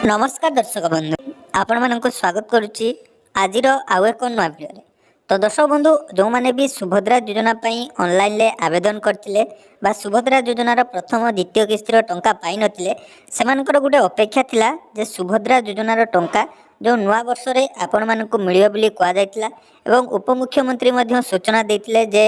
नमस्कार दर्शक बंधु आपण मानक स्वागत करुच्ची आज आउ एक नुआ भिडियो। तो दर्शक बंधु जो मैंने भी सुभद्रा योजना ऑनलाइन ले आवेदन करते सुभद्रा योजनार प्रथम द्वितीय किस्तिर टंका पाई नथिले सेमानकर गोटे अपेक्षा थिला जे सुभद्रा योजनार टंका जो नुआ वर्ष रे आपण मानक मिलियो बोली कहा जायतिला एवं उपमुख्यमंत्री मध्य सूचना देथिले जे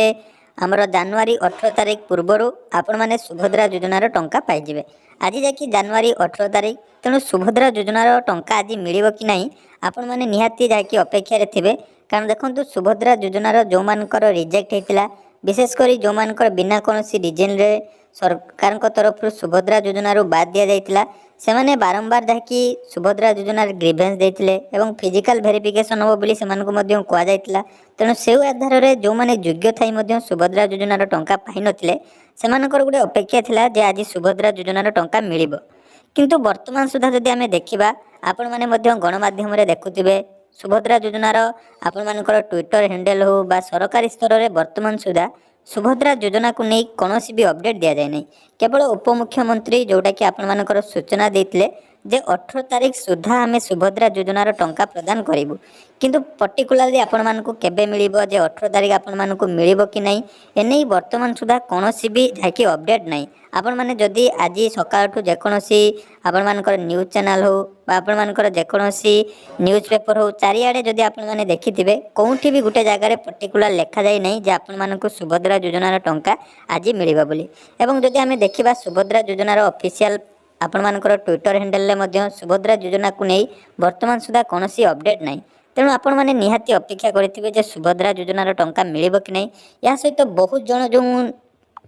आमर जनवरी 18 तारिख पूर्वर आपण माने सुभद्रा योजनार टंका पाइजिबे। आज जाकि जनवरी 18 तारिख तेणु सुभद्रा योजनार टंका आज मिलिबो कि नहीं आपण माने निहाती जाकि अपेक्षा रे थिबे। कारण देखंतु सुभद्रा योजनार जो मानकर रिजेक्ट हेतिला विशेषकर जो मानकर बिना कोनोसी रीजन रे सरकार तरफ सुभद्रा योजनार बाद दिया जाइतिला सेमाने बारंबार जाकि सुभद्रा योजनार ग्रीवेंस देथिले एवं फिजिकल वेरिफिकेशन हो बोली सेमानकु मध्य कहा जाइतिला। तेणु से आधार रे जो माने योग्य थाई मध्य सुभद्रा योजनार टंका पाई नथिले सेमानकर गोटे अपेक्षा थिला जे आज सुभद्रा योजनार टंका मिलिबो। किंतु वर्तमान सुधा जदि आमे देखिबा आपण माने मध्य गणमाध्यम रे देखुथिबे सुभद्रा योजनार आपण मानकर ट्विटर हैंडल हो बा सरकारी स्तर रे वर्तमान सुधा सुभद्रा योजना को नहीं कौन भी अपडेट दि जाए नहीं। केवल उपमुख्यमंत्री जोटा कि आपण मानकर सूचना देते जे 18 तारिख सुधा आम सुभद्रा योजनार टंका प्रदान करूँ किंतु पर्टिकुलाली आपण मानक केबे मिलिबो जे 18 तारिख आपण मानक मिलिबो कि नहीं एने वर्तमान सुधा कौन भी जाकि अपडेट नहीं। आपण माने जदि आज सकाळठू जेकोसी आपण मानकर न्यूज चैनल हो बा आपण मानकर जेकोसी न्यूज पेपर हो चारिआडे जदि आपण माने देखिथिबे कोउठी भी गुटे जगह रे पर्टिकुलर लिखा जाय नहीं जे आपण मानक सुभद्रा योजनार टंका आज मिलिबो बोली। एवं जदि आमे देखिबा सुभद्रा योजनार ऑफिशियल आपण मानकर ट्विटर हैंडल ले मध्य सुभद्रा योजना को नहीं वर्तमान सुधा कौनसी अपडेट नहीं। तेणु आपण माने निहाती अपेक्षा करिथिबे जे सुभद्रा योजनार टंका मिलिबो कि नहीं। या सहित बहुत जन जो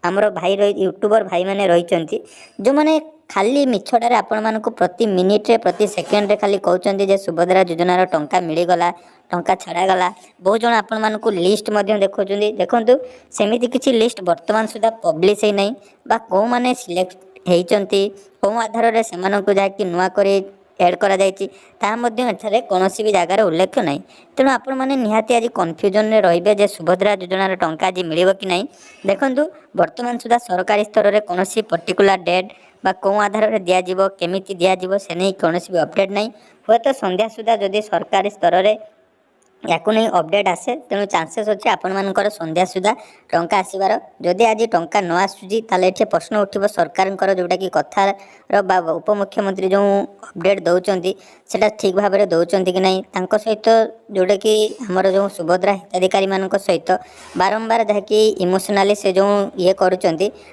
आमर भाई यूट्यूबर भाई माने रहिचंती जो माने खाली मिछड़े आपण मानक प्रति मिनिट रे प्रति सेकेंड रे खाली कहउचंती जे सुभद्रा योजनार टंका मिलिगला टंका छड़ागला। बहुत जन आपण मानक लिस्ट मध्य देखौचंती देखंतु सेमिति किछि लिस्ट वर्तमान सुधा पब्लिश हे नहीं बा को माने सिलेक्ट हेइचंती को आधार रे सेमानकु जाकि नुआ करे एड करा जायछि ता मध्य एठारे कोनोसी भी जगार उल्लेख नहीं। तेणु आपण माने निहाती आज कन्फ्यूजन रे रहिबे जे सुभद्रा योजनार टंका आज मिलिबो कि नहीं। देखंतु वर्तमान सुधा सरकारी स्तर रे कोनोसी पर्टिकुलर डेट बा को आधार रे दिया जिवो केमिति दिया जिवो से नहीं कोनोसी भी अपडेट नहीं। होय तो संध्या सुधा जदि सरकारी स्तर रे याकू नहीं अपडेट आसे तेणु चांसेस अच्छे आपण मानकर संध्या सुधा टंका आसबार। जदि आज टंका न आसूजी ताले एठे प्रश्न उठिबो सरकारनकर जोटा कि कथार बा उपमुख्यमंत्री जो अपडेट दौरान सेटा ठीक भाव में दौरान कि नहीं तांको सहित जोटा कि हमर जो सुभद्रा हिताधिकारी मानक सहित बारंबार जहाँकि इमोशनाली से जो ये करुँच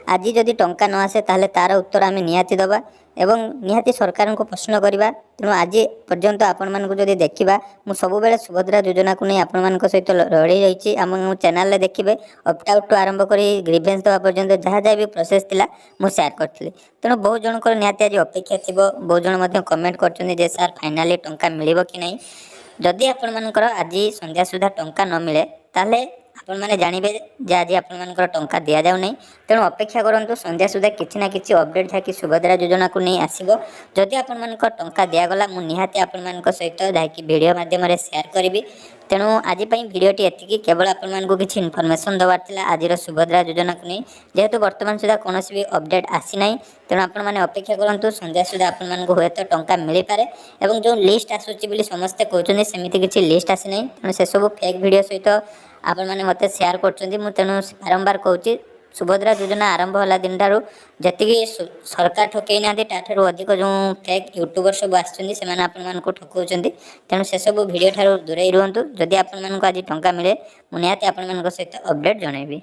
आज जदि टंका न आसे ताले तार उत्तर आम निहाती दबा एवं निहाती सरकार को प्रश्न करवा। तेणु आज पर्यंत आपण मानक जदि देखिबा मु सब बेले सुभद्रा योजना को नहीं आपण मानक सहित लड़ी रही आम चैनल रे देखिबे ऑप्ट आउट टू आरंभ करी ग्रीवेंस दवा पर्यंत जहाँ जहाँ भी प्रोसेस थिला मु शेयर करथिली। तेणु बहुत जनकर निहाती आज अपेक्षा थिबो बहुत जन मध्य कमेंट करछन्ती जे सर फाइनाली टंका मिलिबो कि नहीं। जदि आपण मानकर आज संध्या सुधा टंका न मिले ताले आपण माने जानिबे जे आज आपण मानकर टंका दिया जाउ नहीं। तेणु अपेक्षा करंतु संध्या सुधा किछि ना किछि अपडेट जाकि सुभद्रा योजना को नहीं आसीबो। जदि आपण मानकर टंका दिया गला मु निहाती आपण मानक सहित जाकि वीडियो माध्यम रे शेयर करबी। तेणु आज भिडियोटी एतिकी केवल आपण मानक किछि इनफॉरमेशन दवार थिला आज सुभद्रा योजना को नहीं जेहेतु वर्तमान सुधा कौन भी अपडेट आसी नहीं। तेणु आपण माने अपेक्षा करंतु संध्या सुधा आपण मानक हुए तो टंका मिल पारे एवं जो लिस्ट आसुची बोली समस्ते कहउचंदी सेमिति किछि लिस्ट आसी नहीं। तेणु से सब फेक वीडियो सहित आपण माने मते शेयर करछन्ती मु तेणु बारंबार कहउची सुभद्रा योजना आरंभ होला दिन ठारू जति सरकार ठकई ना ताठू अधिक जो फेक यूट्यूबर सब आसुँच से आपको ठकौंट। तेणु से सब भिडियो ठारू दूरे रुहतु। जदि आपण आज टंका मिले मुझे आपण सहित अपडेट जनइबी।